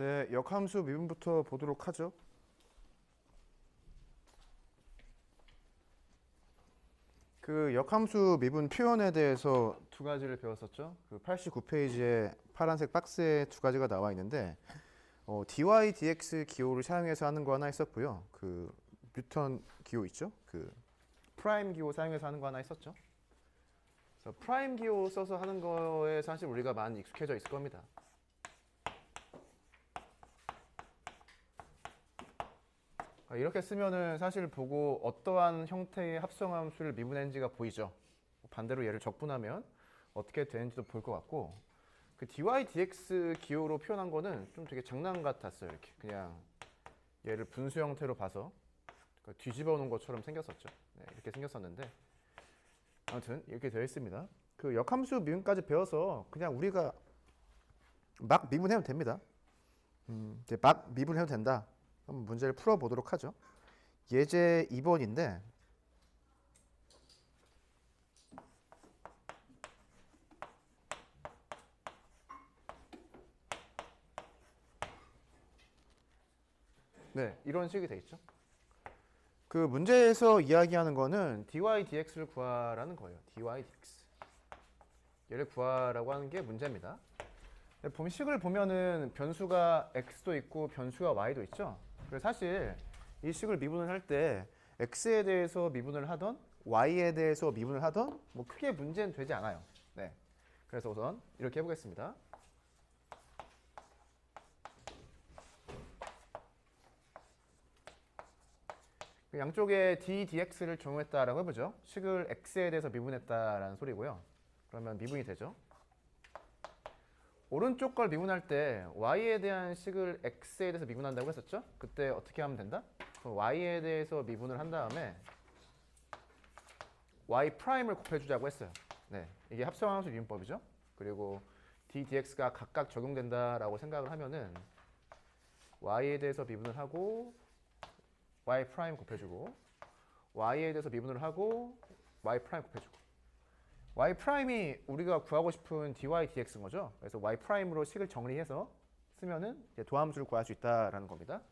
네, 역함수 미분부터 보도록 하죠. 그 역함수 미분 표현에 대해서 두 가지를 배웠었죠. 그 89페이지에 파란색 박스에 두 가지가 나와 있는데 dy, dx 기호를 사용해서 하는 거 하나 있었고요. 그 뉴턴 기호 있죠? 그 프라임 기호 사용해서 하는 거 하나 있었죠. 그래서 프라임 기호 써서 하는 거에 사실 우리가 많이 익숙해져 있을 겁니다. 이렇게 쓰면은 사실 보고 어떠한 형태의 합성함수를 미분했는지가 보이죠. 반대로 얘를 적분하면 어떻게 되는지도 볼 것 같고, 그 dy dx 기호로 표현한 거는 좀 되게 장난 같았어요. 이렇게 그냥 얘를 분수 형태로 봐서 뒤집어 놓은 것처럼 생겼었죠. 네, 이렇게 생겼었는데 아무튼 이렇게 되어 있습니다. 그 역함수 미분까지 배워서 그냥 우리가 막 미분해도 됩니다. 이제 막 미분해도 된다. 그럼 문제를 풀어보도록 하죠. 예제 2번인데 네, 이런 식이 돼 있죠. 그 문제에서 이야기하는 거는 dy dx를 구하라는 거예요. dy dx. 얘를 구하라고 하는 게 문제입니다. 식을 보면은 변수가 x도 있고 변수가 y도 있죠. 그래서 사실 이 식을 미분을 할 때 x에 대해서 미분을 하던 y에 대해서 미분을 하던 뭐 크게 문제는 되지 않아요. 네. 그래서 우선 이렇게 해보겠습니다. 양쪽에 d, dx를 적용했다라고 해보죠. 식을 x에 대해서 미분했다라는 소리고요. 그러면 미분이 되죠. 오른쪽 걸 미분할 때 y에 대한 식을 x에 대해서 미분한다고 했었죠? 그때 어떻게 하면 된다? y에 대해서 미분을 한 다음에 y 프라임을 곱해주자고 했어요. 네, 이게 합성함수 미분법이죠. 그리고 d, dx가 각각 적용된다라고 생각을 하면은 y에 대해서 미분을 하고 y 프라임 곱해주고 y에 대해서 미분을 하고 y 프라임 곱해주고 y 프라임이 우리가 구하고 싶은 dy dx인 거죠. 그래서 y 프라임으로 식을 정리해서 쓰면은 이제 도함수를 구할 수 있다라는 겁니다.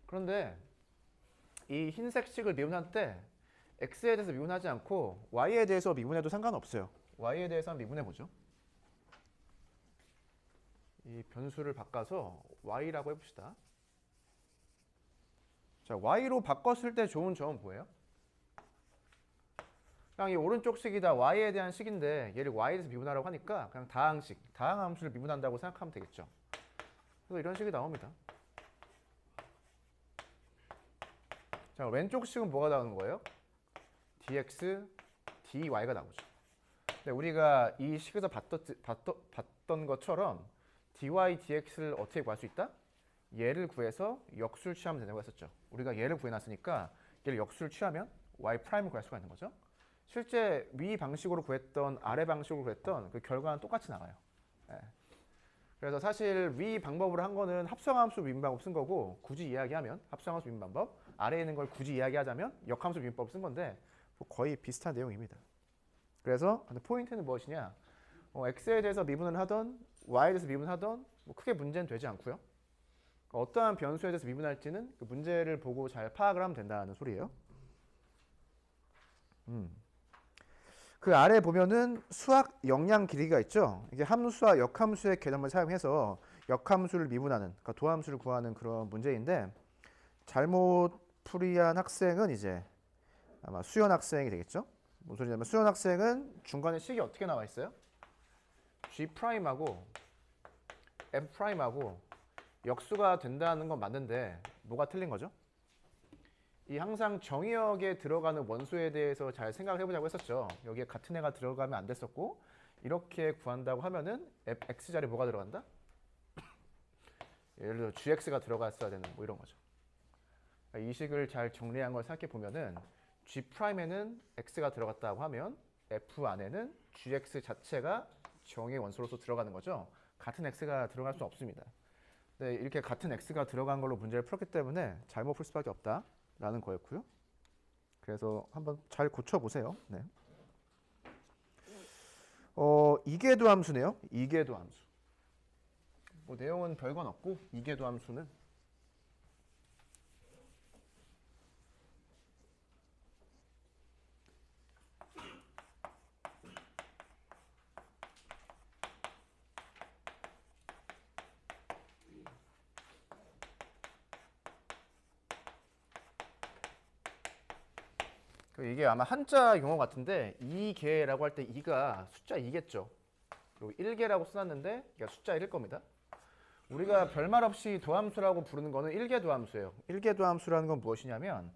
그런데 이 흰색 식을 미분할 때 x에 대해서 미분하지 않고 y에 대해서 미분해도 상관없어요. y에 대해서 한번 미분해 보죠. 이 변수를 바꿔서 y라고 해봅시다. 자, y로 바꿨을 때 좋은 점은 뭐예요? 그냥 이 오른쪽 식이 다 y에 대한 식인데 얘를 y에 대해서 미분하라고 하니까 그냥 다항식, 다항함수를 미분한다고 생각하면 되겠죠. 그래서 이런 식이 나옵니다. 자, 왼쪽 식은 뭐가 나오는 거예요? dx, dy가 나오죠. 근데 우리가 이 식에서 봤던 것처럼 dy, dx를 어떻게 구할 수 있다? 얘를 구해서 역수를 취하면 된다고 했었죠. 우리가 얘를 구해놨으니까 얘를 역수를 취하면 y 프라임을 구할 수가 있는 거죠. 실제 위 방식으로 구했던 아래 방식으로 구했던 그 결과는 똑같이 나와요. 네. 그래서 사실 위 방법으로 한 거는 합성함수 미분 방법 쓴 거고, 굳이 이야기하면 합성함수 미분 방법, 아래에 있는 걸 굳이 이야기하자면 역함수 미분법 쓴 건데 거의 비슷한 내용입니다. 그래서 포인트는 무엇이냐? x에 대해서 미분을 하던 y에 대해서 미분하던 뭐 크게 문제는 되지 않고요. 어떠한 변수에 대해서 미분할지는 그 문제를 보고 잘 파악을 하면 된다는 소리예요. 그 아래 보면은 수학 역량 길이가 있죠. 이게 함수와 역함수의 개념을 사용해서 역함수를 미분하는, 그러니까 도함수를 구하는 그런 문제인데, 잘못 풀이한 학생은 이제 아마 수연 학생이 되겠죠. 무슨 소리냐면 수연 학생은 중간에 식이 어떻게 나와 있어요? g 프라임하고 f 프라임하고 역수가 된다는 건 맞는데 뭐가 틀린 거죠? 이 항상 정의역에 들어가는 원소에 대해서 잘 생각을 해보자고 했었죠. 여기에 같은 애가 들어가면 안 됐었고, 이렇게 구한다고 하면은 x 자리에 뭐가 들어간다? 예를 들어 gx가 들어갔어야 되는 뭐 이런 거죠. 이 식을 잘 정리한 걸 생각해 보면은 g'에는 x가 들어갔다고 하면 f 안에는 gx 자체가 정의 원소로서 들어가는 거죠. 같은 x가 들어갈 수는 없습니다. 네, 이렇게 같은 x가 들어간 걸로 문제를 풀었기 때문에 잘못 풀 수밖에 없다라는 거였고요. 그래서 한번 잘 고쳐보세요. 네. 이계도 함수네요. 이계도 함수. 뭐 내용은 별건 없고 이계도 함수는 이게 아마 한자 용어 같은데 2개라고 할 때 2가 숫자 2겠죠. 그리고 1개라고 써놨는데 이게 숫자 1일 겁니다. 우리가 별말 없이 도함수라고 부르는 거는 1개 도함수예요. 1개 도함수라는 건 무엇이냐면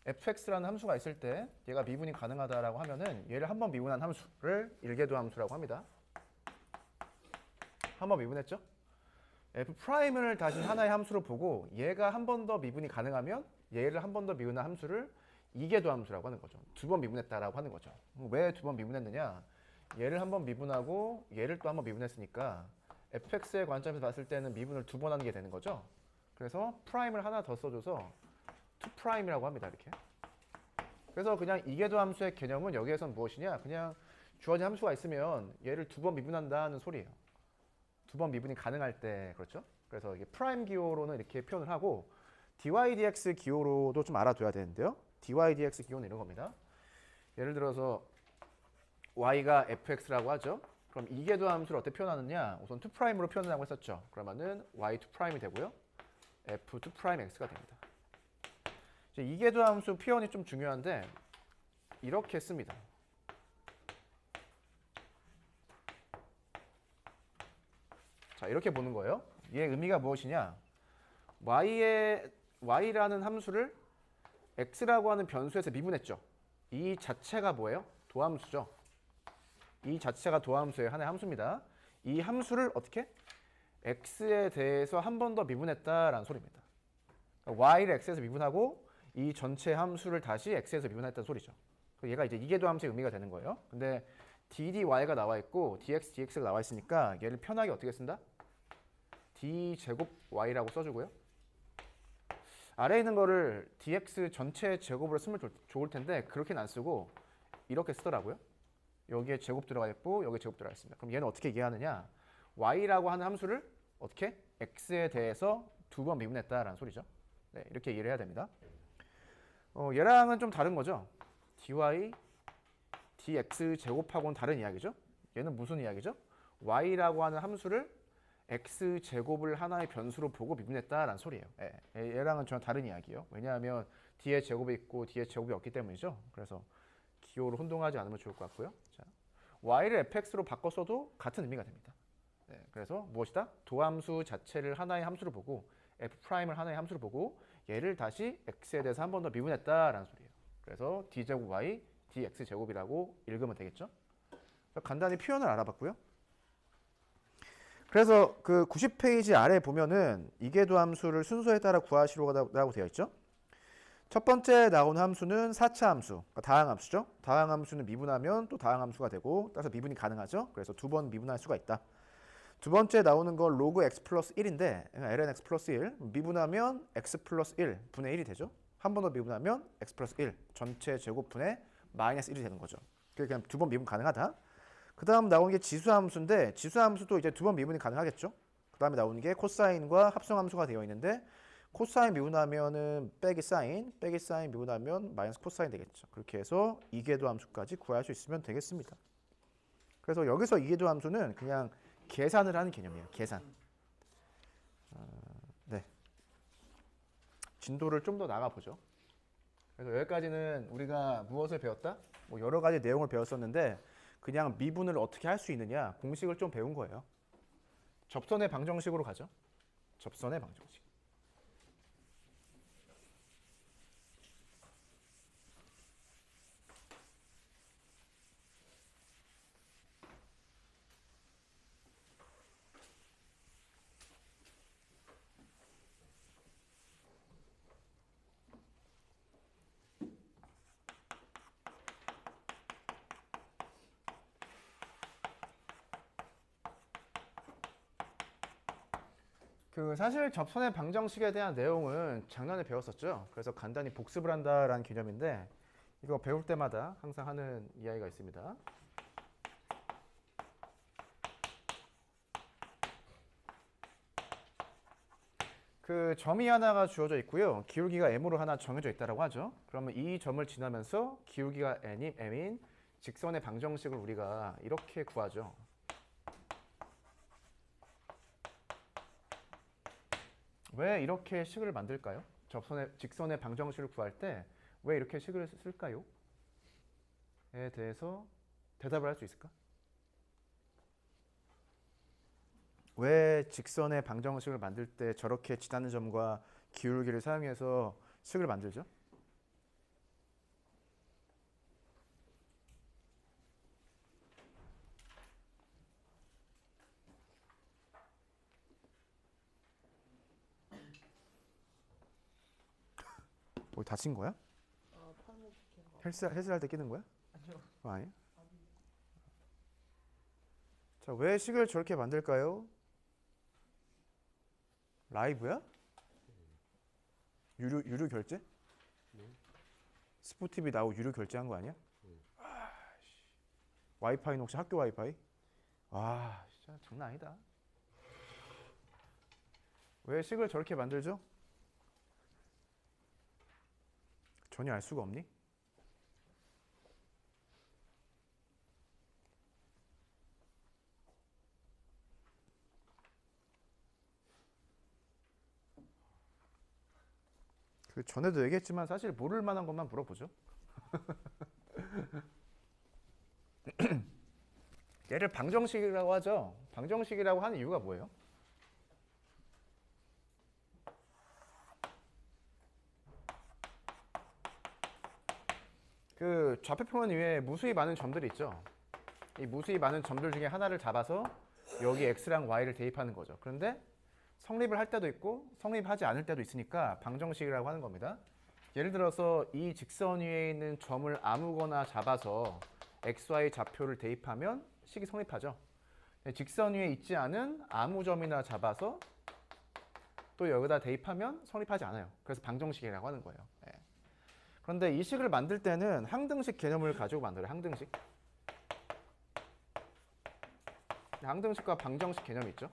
fx라는 함수가 있을 때 얘가 미분이 가능하다라고 하면은 얘를 한 번 미분한 함수를 1개 도함수라고 합니다. 한 번 미분했죠? f'을 다시 하나의 함수로 보고 얘가 한 번 더 미분이 가능하면 얘를 한 번 더 미분한 함수를 2개 도함수라고 하는 거죠. 두 번 미분했다라고 하는 거죠. 왜 두 번 미분했느냐? 얘를 한 번 미분하고 얘를 또 한 번 미분했으니까 fx의 관점에서 봤을 때는 미분을 두 번 하는 게 되는 거죠. 그래서 프라임을 하나 더 써줘서 2'이라고 합니다. 이렇게. 그래서 그냥 2개 도함수의 개념은 여기에선 무엇이냐? 그냥 주어진 함수가 있으면 얘를 두 번 미분한다는 소리예요. 두 번 미분이 가능할 때, 그렇죠? 그래서 이게 프라임 기호로는 이렇게 표현을 하고 dy dx 기호로도 좀 알아둬야 되는데요. dy dx 기호는 이런 겁니다. 예를 들어서 y가 fx라고 하죠. 그럼 이계도 함수를 어떻게 표현하느냐? 우선 2'으로 표현하고 했었죠. 그러면은 y2'이 되고요. f2'x가 됩니다. 이제 이계도 함수 표현이 좀 중요한데 이렇게 씁니다. 자, 이렇게 보는 거예요. 얘 의미가 무엇이냐? y라는 함수를 x라고 하는 변수에서 미분했죠. 이 자체가 뭐예요? 도함수죠. 이 자체가 도함수의 하나의 함수입니다. 이 함수를 어떻게? x에 대해서 한 번 더 미분했다라는 소리입니다. 그러니까 y를 x에서 미분하고 이 전체 함수를 다시 x에서 미분했다는 소리죠. 얘가 이제 이계도 함수의 의미가 되는 거예요. 근데 ddy가 나와 있고 dx, dx가 나와 있으니까 얘를 편하게 어떻게 쓴다? d제곱 y라고 써주고요. 아래에 있는 거를 dx 전체 제곱으로 쓰면 좋을 텐데 그렇게는 안 쓰고 이렇게 쓰더라고요. 여기에 제곱 들어가 있고 여기에 제곱 들어가 있습니다. 그럼 얘는 어떻게 이해하느냐? y라고 하는 함수를 어떻게? x에 대해서 두 번 미분했다라는 소리죠. 네, 이렇게 이해를 해야 됩니다. 얘랑은 좀 다른 거죠. dy, dx 제곱하고는 다른 이야기죠. 얘는 무슨 이야기죠? y라고 하는 함수를 x 제곱을 하나의 변수로 보고 미분했다라는 소리예요. 얘랑은 전혀 다른 이야기예요. 왜냐하면 뒤에 제곱이 있고 뒤에 제곱이 없기 때문이죠. 그래서 기호를 혼동하지 않으면 좋을 것 같고요. 자, y를 fx로 바꿔 써도 같은 의미가 됩니다. 네, 그래서 무엇이다? 도함수 자체를 하나의 함수로 보고 f'을 하나의 함수로 보고 얘를 다시 x에 대해서 한 번 더 미분했다라는 소리예요. 그래서 d제곱 y, dx 제곱이라고 읽으면 되겠죠? 간단히 표현을 알아봤고요. 그래서 그 90페이지 아래 보면은 이계도 함수를 순서에 따라 구하시라고 되어 있죠. 첫 번째 나오는 함수는 4차 함수, 그러니까 다항함수죠. 다항함수는 미분하면 또 다항함수가 되고 따라서 미분이 가능하죠. 그래서 두 번 미분할 수가 있다. 두 번째 나오는 건 로그 x 플러스 1인데 ln x 플러스 1 미분하면 x 플러스 1 분의 1이 되죠. 한 번 더 미분하면 x 플러스 1 전체 제곱분의 마이너스 1이 되는 거죠. 그냥 두 번 미분 가능하다. 그 다음 나오는 게 지수함수인데 지수함수도 이제 두 번 미분이 가능하겠죠. 그 다음에 나오는 게 코사인과 합성함수가 되어 있는데 코사인 미분하면은 빼기 사인 미분하면 마이너스 코사인 되겠죠. 그렇게 해서 이계도 함수까지 구할 수 있으면 되겠습니다. 그래서 여기서 이계도 함수는 그냥 계산을 하는 개념이에요. 계산. 네. 진도를 좀 더 나가보죠. 그래서 여기까지는 우리가 무엇을 배웠다? 뭐 여러 가지 내용을 배웠었는데 그냥 미분을 어떻게 할 수 있느냐 공식을 좀 배운 거예요. 접선의 방정식으로 가죠. 접선의 방정식. 사실 접선의 방정식에 대한 내용은 작년에 배웠었죠. 그래서 간단히 복습을 한다라는 개념인데 이거 배울 때마다 항상 하는 이야기가 있습니다. 그 점이 하나가 주어져 있고요. 기울기가 m으로 하나 정해져 있다라고 하죠. 그러면 이 점을 지나면서 기울기가 m인 직선의 방정식을 우리가 이렇게 구하죠. 왜 이렇게 식을 만들까요? 직선의 방정식을 구할 때 왜 이렇게 식을 쓸까요? 에 대해서 대답을 할 수 있을까? 왜 직선의 방정식을 만들 때 저렇게 지나는 점과 기울기를 사용해서 식을 만들죠? 뭐 다친 거야? 헬스할 때 끼는 거야? 아니요. 아니. 자, 왜 식을 저렇게 만들까요? 라이브야? 유료 결제? 스포티비 나오고 유료 결제한 거 아니야? 와이파이는 혹시 학교 와이파이? 와, 진짜 장난 아니다. 왜 식을 저렇게 만들죠? 전혀 알 수가 없니? 그 전에도 얘기했지만 사실 모를 만한 것만 물어보죠. 얘를 방정식이라고 하죠. 방정식이라고 하는 이유가 뭐예요? 그 좌표평면 위에 무수히 많은 점들이 있죠. 이 무수히 많은 점들 중에 하나를 잡아서 여기 x랑 y를 대입하는 거죠. 그런데 성립을 할 때도 있고 성립하지 않을 때도 있으니까 방정식이라고 하는 겁니다. 예를 들어서 이 직선 위에 있는 점을 아무거나 잡아서 xy 좌표를 대입하면 식이 성립하죠. 직선 위에 있지 않은 아무 점이나 잡아서 또 여기다 대입하면 성립하지 않아요. 그래서 방정식이라고 하는 거예요. 예. 그런데 이 식을 만들 때는 항등식 개념을 가지고 만들어요. 항등식. 항등식과 방정식 개념이 있죠.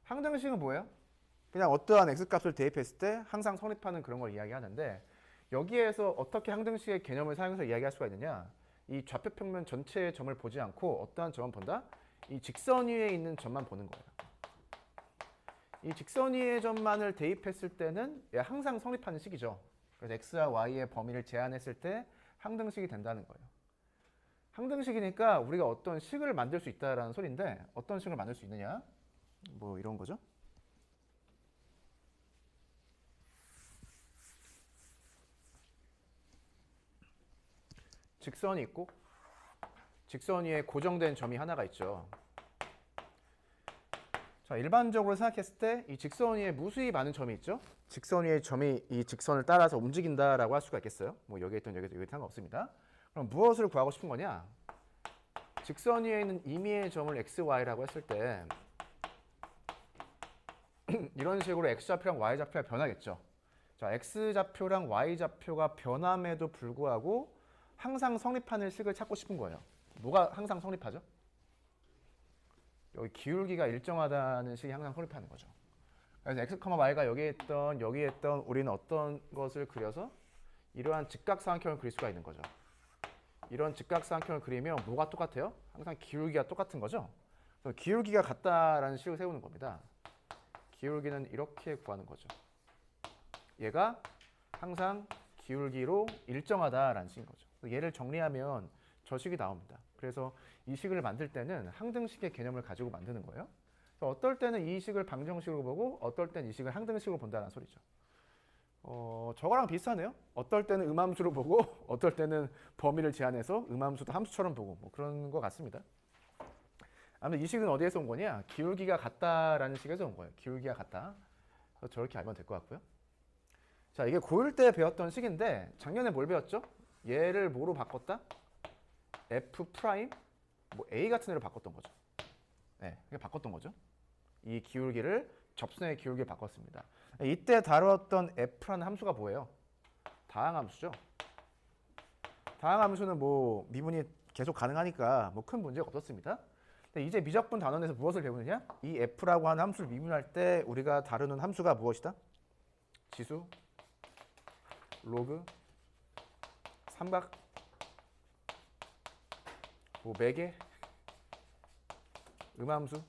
항등식은 뭐예요? 그냥 어떠한 x값을 대입했을 때 항상 성립하는 그런 걸 이야기하는데 여기에서 어떻게 항등식의 개념을 사용해서 이야기할 수가 있느냐? 이 좌표평면 전체의 점을 보지 않고 어떠한 점만 본다? 이 직선 위에 있는 점만 보는 거예요. 이 직선 위의 점만을 대입했을 때는 항상 성립하는 식이죠. 그래서 x와 y의 범위를 제한했을 때 항등식이 된다는 거예요. 항등식이니까 우리가 어떤 식을 만들 수 있다라는 소리인데 어떤 식을 만들 수 있느냐? 뭐 이런 거죠. 직선이 있고 직선 위에 고정된 점이 하나가 있죠. 자, 일반적으로 생각했을 때 이 직선 위에 무수히 많은 점이 있죠. 직선 위의 점이 이 직선을 따라서 움직인다라고 할 수가 있겠어요. 뭐 여기에 있던 여기에 상관없습니다. 그럼 무엇을 구하고 싶은 거냐? 직선 위에 있는 임의의 점을 x, y라고 했을 때 이런 식으로 x좌표랑 y좌표가 변하겠죠. 자, x좌표랑 y좌표가 변함에도 불구하고 항상 성립하는 식을 찾고 싶은 거예요. 뭐가 항상 성립하죠? 여기 기울기가 일정하다는 식이 항상 성립하는 거죠. 그래서 x, y가 여기에 있던 우리는 어떤 것을 그려서 이러한 직각삼각형을 그릴 수가 있는 거죠. 이런 직각삼각형을 그리면 뭐가 똑같아요? 항상 기울기가 똑같은 거죠. 그래서 기울기가 같다라는 식을 세우는 겁니다. 기울기는 이렇게 구하는 거죠. 얘가 항상 기울기로 일정하다라는 식인 거죠. 얘를 정리하면 저 식이 나옵니다. 그래서 이 식을 만들 때는 항등식의 개념을 가지고 만드는 거예요. 어떨 때는 이 식을 방정식으로 보고 어떨 때는 이 식을 항등식으로 본다는 소리죠. 저거랑 비슷하네요. 어떨 때는 음함수로 보고 어떨 때는 범위를 제한해서 음함수도 함수처럼 보고 뭐 그런 것 같습니다. 아무튼 이 식은 어디에서 온 거냐? 기울기가 같다라는 식에서 온 거예요. 기울기가 같다. 그래서 저렇게 알면 될 것 같고요. 자, 이게 고1 때 배웠던 식인데 작년에 뭘 배웠죠? 얘를 뭐로 바꿨다? F 프라임 뭐 A 같은 애로 바꿨던 거죠. 네, 그게 바꿨던 거죠. 이 기울기를 접선의 기울기를 바꿨습니다. 이때 다루었던 F라는 함수가 뭐예요? 다항함수죠. 다항함수는 뭐 미분이 계속 가능하니까 뭐 큰 문제가 없었습니다. 근데 이제 미적분 단원에서 무엇을 배우느냐? 이 f라고 하는 함수를 미분할 때 우리가 다루는 함수가 무엇이다? 지수, 로그, 삼각, 뭐 매개, 음함수,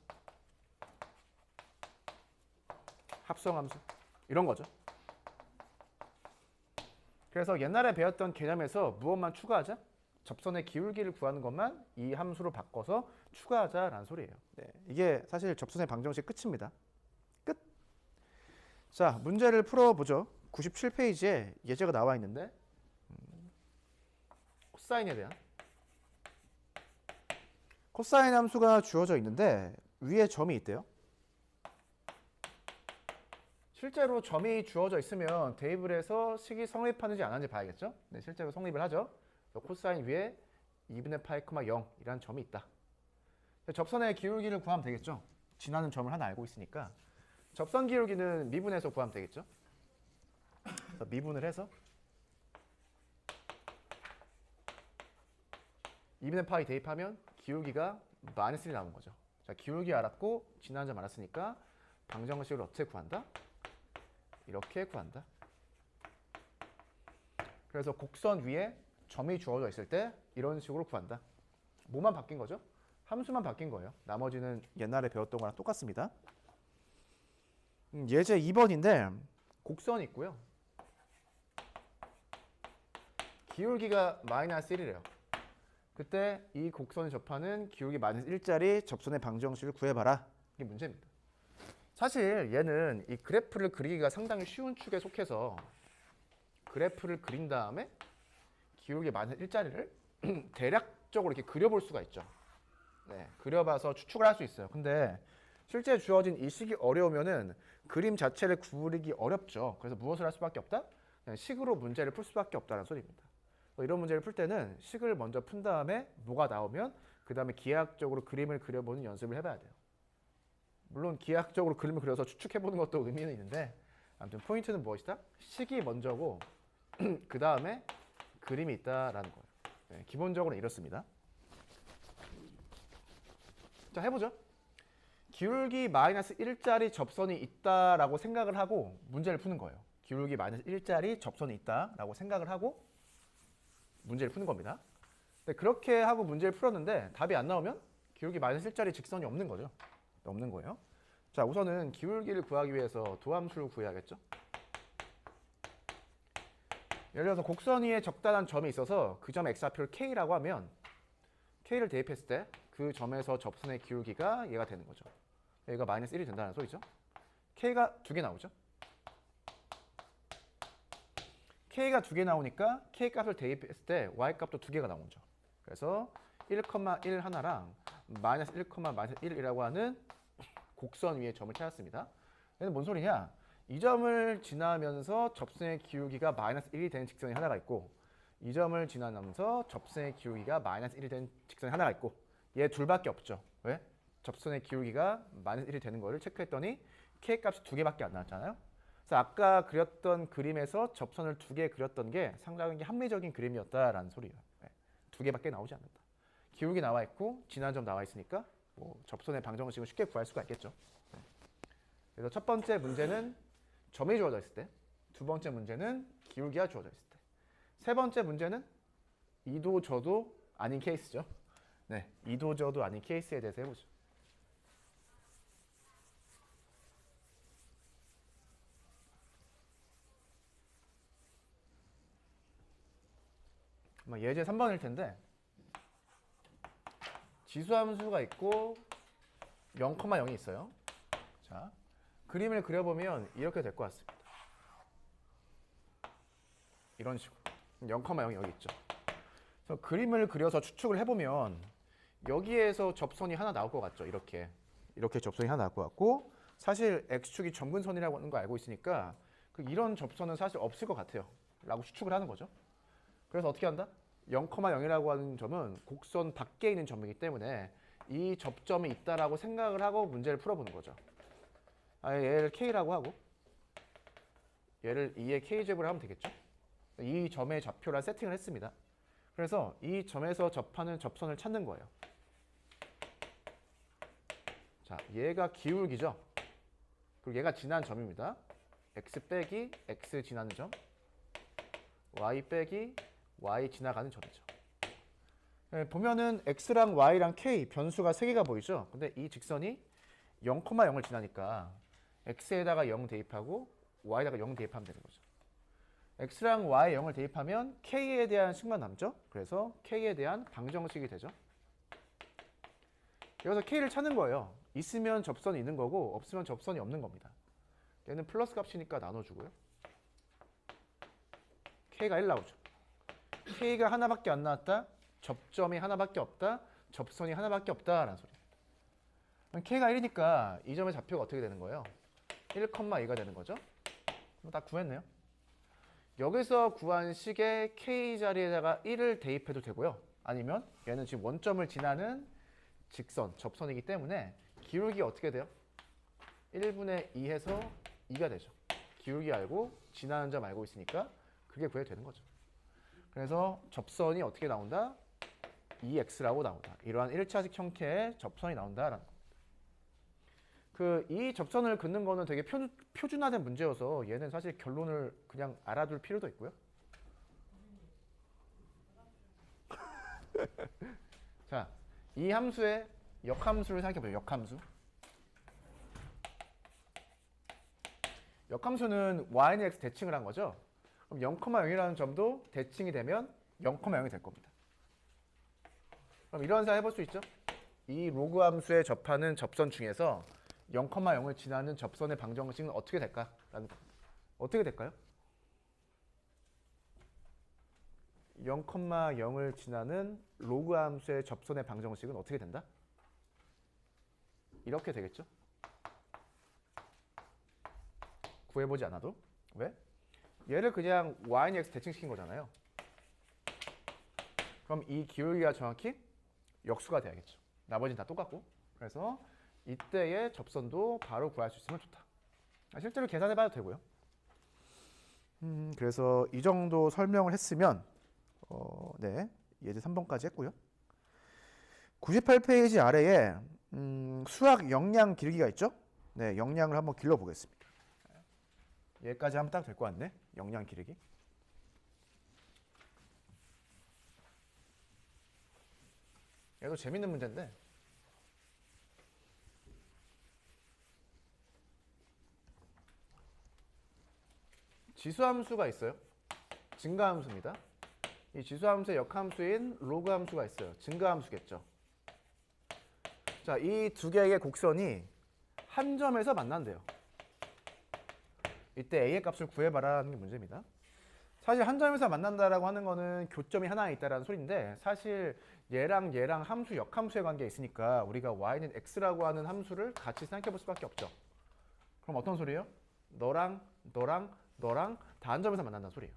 합성함수 이런 거죠. 그래서 옛날에 배웠던 개념에서 무엇만 추가하자? 접선의 기울기를 구하는 것만 이 함수로 바꿔서 추가하자라는 소리예요. 네, 이게 사실 접선의 방정식 끝입니다. 끝. 자, 문제를 풀어보죠. 97페이지에 예제가 나와 있는데 코사인에 대한 코사인 함수가 주어져 있는데 위에 점이 있대요. 실제로 점이 주어져 있으면 대입을 식이 성립하는지 안 하는지 봐야겠죠? 네, 실제로 성립을 하죠. 코사인 위에 2분의 파이, 0이라는 점이 있다. 접선의 기울기를 구하면 되겠죠? 지나는 점을 하나 알고 있으니까 접선 기울기는 미분해서 구하면 되겠죠? 그래서 미분을 해서 2분의 파이 대입하면 기울기가 마이너스 1이 나오는 거죠. 자, 기울기 알았고 지나는 점 알았으니까 방정식을 어떻게 구한다? 이렇게 구한다. 그래서 곡선 위에 점이 주어져 있을 때 이런 식으로 구한다. 뭐만 바뀐 거죠? 함수만 바뀐 거예요. 나머지는 옛날에 배웠던 거랑 똑같습니다. 예제 2번인데 곡선이 있고요. 기울기가 마이너스 1이래요. 그때 이 곡선을 접하는 기울기 마이너스 1짜리 접선의 방정식을 구해봐라. 이게 문제입니다. 사실 얘는 이 그래프를 그리기가 상당히 쉬운 축에 속해서 그래프를 그린 다음에 기울기 마이너스 1짜리를 대략적으로 이렇게 그려볼 수가 있죠. 네, 그려봐서 추측을 할 수 있어요. 근데 실제 주어진 이 식이 어려우면은 그림 자체를 그리기 어렵죠. 그래서 무엇을 할 수밖에 없다? 그냥 식으로 문제를 풀 수밖에 없다는 소리입니다. 이런 문제를 풀 때는 식을 먼저 푼 다음에 뭐가 나오면 그 다음에 기하학적으로 그림을 그려보는 연습을 해봐야 돼요. 물론 기하학적으로 그림을 그려서 추측해보는 것도 의미는 있는데 아무튼 포인트는 무엇이다? 식이 먼저고 그 다음에 그림이 있다라는 거예요. 네, 기본적으로 이렇습니다. 자, 해보죠. 기울기 마이너스 1짜리 접선이 있다라고 생각을 하고 문제를 푸는 거예요. 기울기 마이너스 1짜리 접선이 있다라고 생각을 하고 문제를 푸는 겁니다. 근데 그렇게 하고 문제를 풀었는데 답이 안 나오면 기울기 마이너스 1짜리 직선이 없는 거죠. 없는 거예요. 자, 우선은 기울기를 구하기 위해서 도함수를 구해야겠죠. 예를 들어서 곡선 위에 적당한 점이 있어서 그 점 x좌표를 k라고 하면 k를 대입했을 때 그 점에서 접선의 기울기가 얘가 되는 거죠. 얘가 마이너스 1이 된다는 소리죠. k가 2개 나오죠. k가 2개 나오니까 k 값을 대입했을 때 y 값도 2개가 나오죠. 그래서 1,1 하나랑 마이너스 1, 마이너스 1이라고 하는 곡선 위에 점을 찾았습니다. 얘는 뭔 소리냐? 이 점을 지나면서 접선의 기울기가 마이너스 1이 되는 직선이 하나가 있고 이 점을 지나면서 접선의 기울기가 마이너스 1이 되는 직선이 하나가 있고 얘 둘밖에 없죠. 왜? 접선의 기울기가 마이너스 1이 되는 거를 체크했더니 k 값이 2개밖에 안 나왔잖아요. 그래서 아까 그렸던 그림에서 접선을 2개 그렸던 게 상당히 합리적인 그림이었다라는 소리예요. 2개밖에 나오지 않는다. 기울기 나와 있고 지난 점 나와 있으니까 뭐 접선의 방정식을 쉽게 구할 수가 있겠죠. 그래서 첫 번째 문제는 점이 주어져 있을 때, 두 번째 문제는 기울기가 주어져 있을 때, 세 번째 문제는 이도 저도 아닌 케이스죠. 네, 이도 저도 아닌 케이스에 대해서 해보죠. 예제 3번일 텐데 지수함수가 있고 0,0이 있어요. 자, 그림을 그려보면 이렇게 될 것 같습니다. 이런 식으로 0,0이 여기 있죠. 그래서 그림을 그려서 추측을 해보면 여기에서 접선이 하나 나올 것 같죠. 이렇게 접선이 하나 나올 것 같고 사실 x축이 점근선이라고 하는 거 알고 있으니까 이런 접선은 사실 없을 것 같아요. 라고 추측을 하는 거죠. 그래서 어떻게 한다? 0,0이라고 하는 점은 곡선 밖에 있는 점이기 때문에 이 접점이 있다라고 생각을 하고 문제를 풀어보는 거죠. 얘를 K라고 하고 얘를 2의 K제곱을 하면 되겠죠. 이 점의 좌표를 세팅을 했습니다. 그래서 이 점에서 접하는 접선을 찾는 거예요. 자, 얘가 기울기죠. 그리고 얘가 지난 점입니다. x 빼기 x 지나는 점, y 빼기 y 지나가는 점이죠. 네, 보면은 x랑 y랑 k 변수가 3개가 보이죠. 근데 이 직선이 0,0을 지나니까 x에다가 0 대입하고 y에다가 0 대입하면 되는 거죠. x랑 y 0을 대입하면 k에 대한 식만 남죠. 그래서 k에 대한 방정식이 되죠. 여기서 k를 찾는 거예요. 있으면 접선이 있는 거고 없으면 접선이 없는 겁니다. 얘는 플러스 값이니까 나눠주고요. k가 1 나오죠. k가 하나밖에 안 나왔다. 접점이 하나밖에 없다. 접선이 하나밖에 없다라는 소리예요. 그럼 k가 1이니까 이 점의 좌표가 어떻게 되는 거예요? 1,2가 되는 거죠. 다 구했네요. 여기서 구한 식의 k 자리에다가 1을 대입해도 되고요. 아니면 얘는 지금 원점을 지나는 직선, 접선이기 때문에 기울기 어떻게 돼요? 1분의 2 해서 2가 되죠. 기울기 알고 지나는 점 알고 있으니까 그게 구해도 되는 거죠. 그래서 접선이 어떻게 나온다? 2x라고 나온다. 이러한 1차식 형태의 접선이 나온다라는 겁니다. 이 접선을 긋는 거는 되게 표준화된 문제여서 얘는 사실 결론을 그냥 알아둘 필요도 있고요. 자, 이 함수의 역함수를 생각해보죠. 역함수. 역함수는 y는 x 대칭을 한 거죠. 그럼 0,0이라는 점도 대칭이 되면 0,0이 될 겁니다. 그럼 이런 생각 해볼 수 있죠? 이 로그 함수에 접하는 접선 중에서 0,0을 지나는 접선의 방정식은 어떻게 될까? 라는 겁니다. 어떻게 될까요? 0,0을 지나는 로그 함수의 접선의 방정식은 어떻게 된다? 이렇게 되겠죠? 구해보지 않아도. 왜? 얘를 그냥 y는 x 대칭시킨 거잖아요. 그럼 이 기울기가 정확히 역수가 돼야겠죠. 나머지는 다 똑같고. 그래서 이때의 접선도 바로 구할 수 있으면 좋다. 실제로 계산해봐도 되고요. 그래서 이 정도 설명을 했으면 네, 예제 3번까지 했고요. 98페이지 아래에 수학 역량 길기가 있죠. 네, 역량을 한번 길러보겠습니다. 얘까지 하면 딱 될 것 같네. 역량 기르기. 얘도 재밌는 문제인데 지수함수가 있어요. 증가함수입니다. 이 지수함수의 역함수인 로그 함수가 있어요. 증가함수겠죠. 자, 이 두 개의 곡선이 한 점에서 만난대요. 이때 a의 값을 구해봐라는 게 문제입니다. 사실 한 점에서 만난다라고 하는 거는 교점이 하나 있다라는 소리인데 사실 얘랑 함수, 역함수의 관계가 있으니까 우리가 y는 x라고 하는 함수를 같이 생각해 볼 수밖에 없죠. 그럼 어떤 소리예요? 너랑 다 한 점에서 만난다는 소리예요.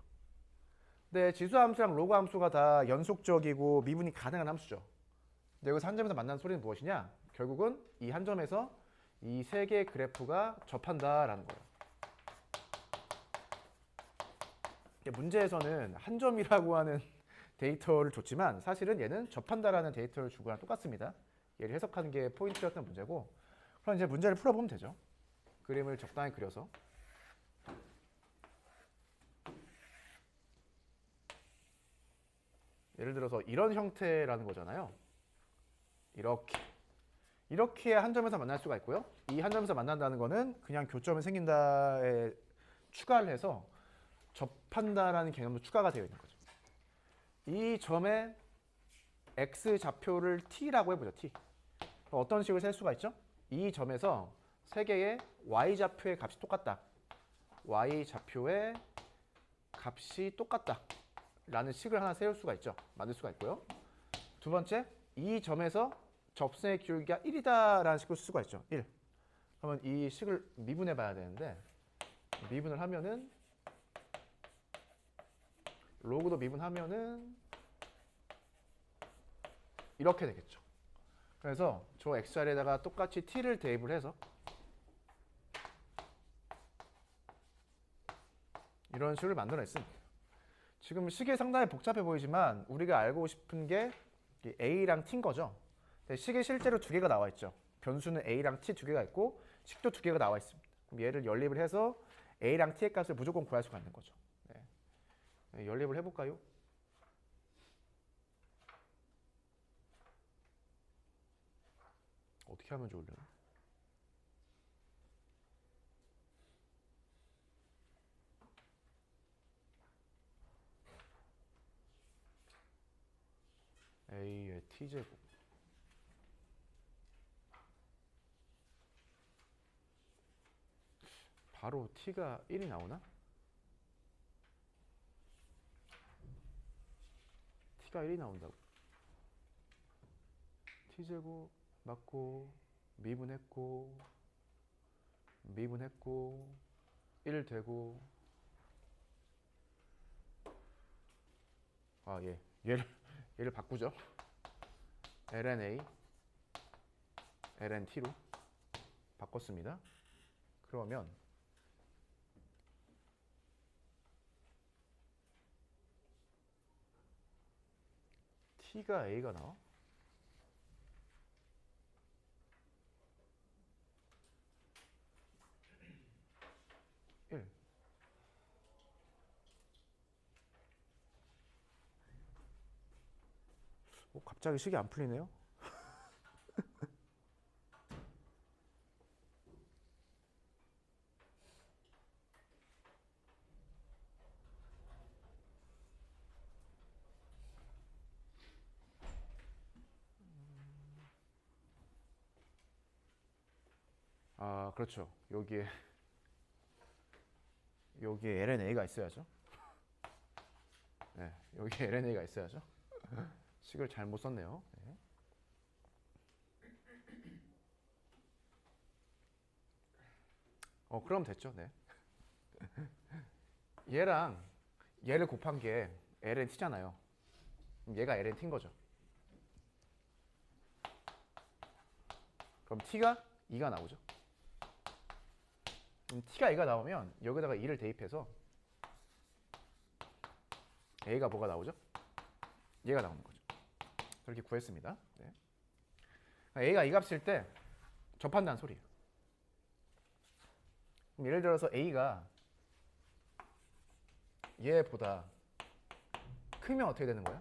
근데 지수함수랑 로그 함수가 다 연속적이고 미분이 가능한 함수죠. 근데 여기서 한 점에서 만나는 소리는 무엇이냐? 결국은 이 한 점에서 이 세 개의 그래프가 접한다라는 거예요. 문제에서는 한 점이라고 하는 데이터를 줬지만 사실은 얘는 접한다라는 데이터를 주고 랑 똑같습니다. 얘를 해석하는 게 포인트였던 문제고 그럼 이제 문제를 풀어보면 되죠. 그림을 적당히 그려서 예를 들어서 이런 형태라는 거잖아요. 이렇게 한 점에서 만날 수가 있고요. 이 한 점에서 만난다는 거는 그냥 교점이 생긴다에 추가를 해서 접한다라는 개념도 추가가 되어 있는 거죠. 이 점의 x 좌표를 t라고 해보죠. t. 어떤 식으로 셀 수가 있죠? 이 점에서 세 개의 y 좌표의 값이 똑같다. y 좌표의 값이 똑같다. 라는 식을 하나 세울 수가 있죠. 만들 수가 있고요. 두 번째, 이 점에서 접선의 기울기가 1이다 라는 식으로 쓸 수가 있죠. 1. 그러면 이 식을 미분해 봐야 되는데 미분을 하면은 로그도 미분하면은 이렇게 되겠죠. 그래서 저 x자리에다가 똑같이 t를 대입을 해서 이런 식을 만들어냈습니다. 지금 식이 상당히 복잡해 보이지만 우리가 알고 싶은 게 a랑 t인 거죠. 식이 실제로 두 개가 나와 있죠. 변수는 a랑 t 두 개가 있고 식도 두 개가 나와 있습니다. 그럼 얘를 연립을 해서 a랑 t의 값을 무조건 구할 수가 있는 거죠. 네. 네, 연립을 해볼까요? 어떻게 하면 좋으려나? a의 t제곱 바로 t가 1이 나오나? t가 1이 나온다고. t제곱 맞고 미분했고 1 되고 얘를 바꾸죠. ln t로 바꿨습니다. 그러면 t가 a가 나와? 갑자기 식이 안 풀리네요. 아, 그렇죠. 여기에 LNA가 있어야죠. 네, 여기에 LNA가 있어야죠. 식을 잘못 썼네요. 네. 그럼 됐죠. 네. 얘랑 얘를 곱한 게 ln-t잖아요. 얘가 ln-t인 거죠. 그럼 t가 2가 나오죠. 그럼 t가 2가 나오면 여기다가 2를 대입해서 a가 뭐가 나오죠? 얘가 나오는 거죠. 그렇게 구했습니다. 네. a가 이 값일 때 접한다는 소리예요. 그럼 예를 들어서 a가 얘보다 크면 어떻게 되는 거야?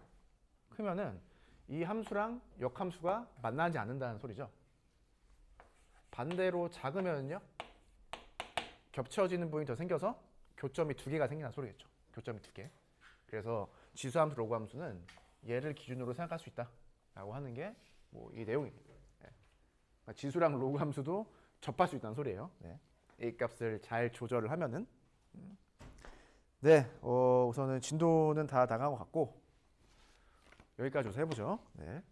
크면은 이 함수랑 역함수가 만나지 않는다는 소리죠. 반대로 작으면요, 겹쳐지는 부분이 더 생겨서 교점이 두 개가 생긴다는 소리겠죠. 교점이 두 개. 그래서 지수함수, 로그함수는 얘를 기준으로 생각할 수 있다라고 하는 게 뭐 이 내용입니다. 네. 그러니까 지수랑 로그함수도 접할 수 있다는 소리예요. 네. A 값을 잘 조절을 하면은. 네, 우선은 진도는 다 나간 것 같고 여기까지 해보죠. 네.